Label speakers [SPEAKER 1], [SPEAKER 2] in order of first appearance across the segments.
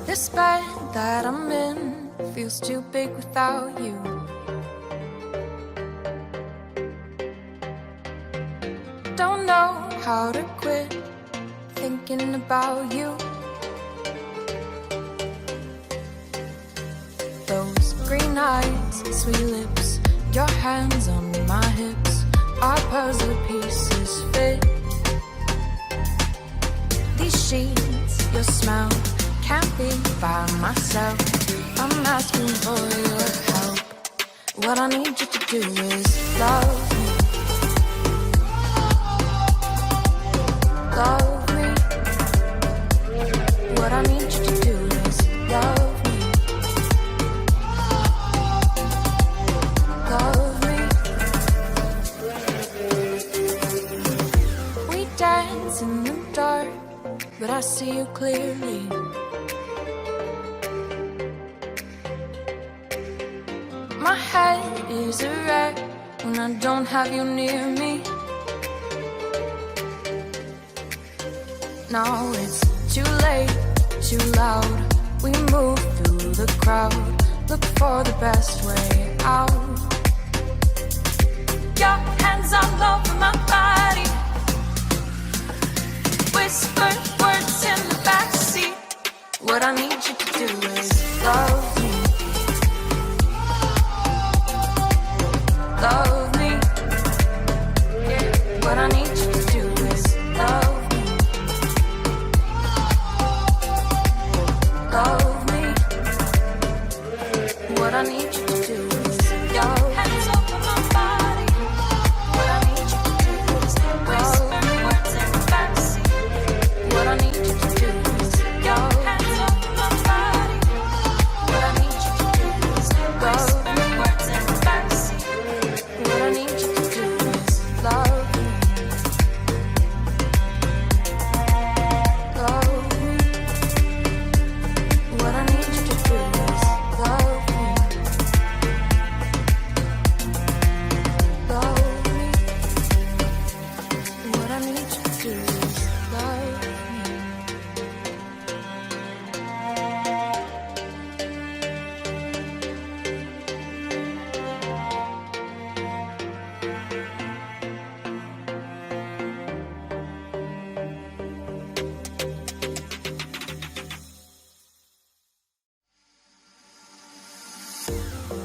[SPEAKER 1] This bed that I'm in feels too big without you. Don't know how to quit thinking about you. Those green eyes, sweet lips, your hands on my hips, our puzzle pieces fit. These sheets, your smell, can't be by myself. I'm asking for your help. What I need you to do is love me. Love me. What I need you to do is love me. Love me. We dance in the dark, but I see you clearly. My head is a wreck when I don't have you near me. Now it's too late, too loud. We move through the crowd, look for the best way out. Your hands all over my body, whisper words in the backseat. What I need you to do is love me. Love me. Yeah. What I need you to do is love me. Love me. What I need you to do is your hands over my body. What I need you to do is whisper words in the backseat. What I need you to do is your hands over my body. What I need you to do is whisper words in the backseat. What I need you to do is love me. Love me. What I need you to do is love me. Love me. What I need you to do is love me.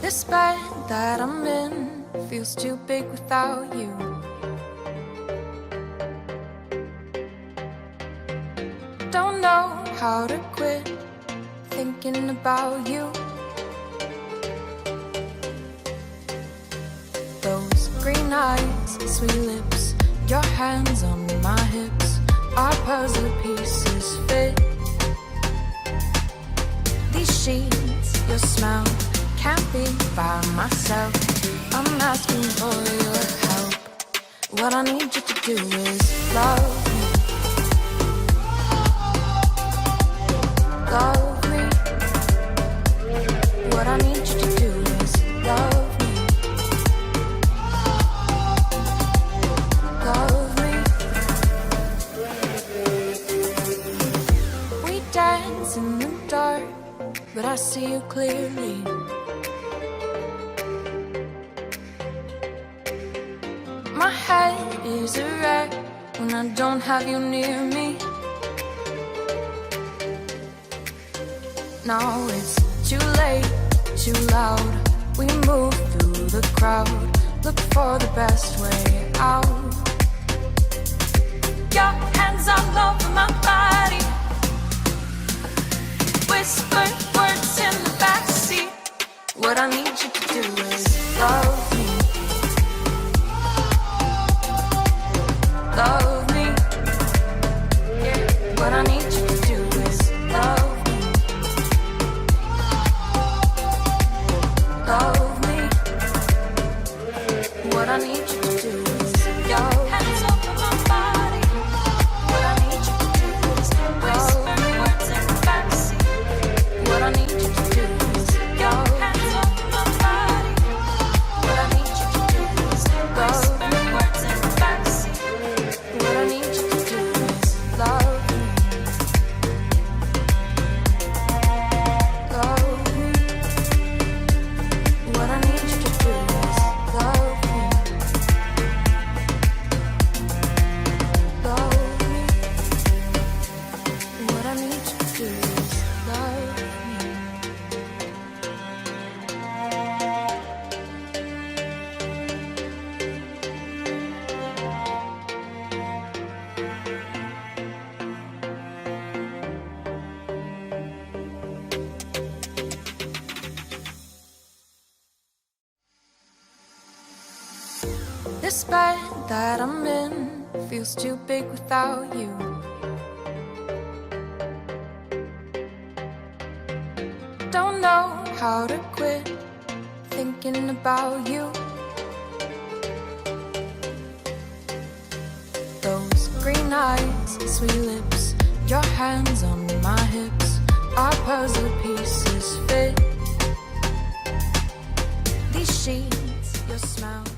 [SPEAKER 1] This bed that I'm in feels too big without you. Don't know how to quit thinking about you. Those green eyes, sweet lips, your hands on my hips, our puzzle pieces fit. These sheets, your smell, can't be by myself. I'm asking for your help. What I need you to do is love me. Love me. What I need you to do is love me. Love me. We dance in the dark, but I see you clearly. My head is a wreck when I don't have you near me. Now it's too late, too loud. We move through the crowd, look for the best way out. Your hands all over my body, whisper words in the backseat. What I need you to do is love me. Love me. Yeah. What I need you to do is love me. Love me. What I need you to do is your hands over my body. What I need you to This bed that I'm in feels too big without you. Don't know how to quit thinking about you. Those green eyes, sweet lips, your hands on my hips, our puzzle pieces fit. These sheets, your smell.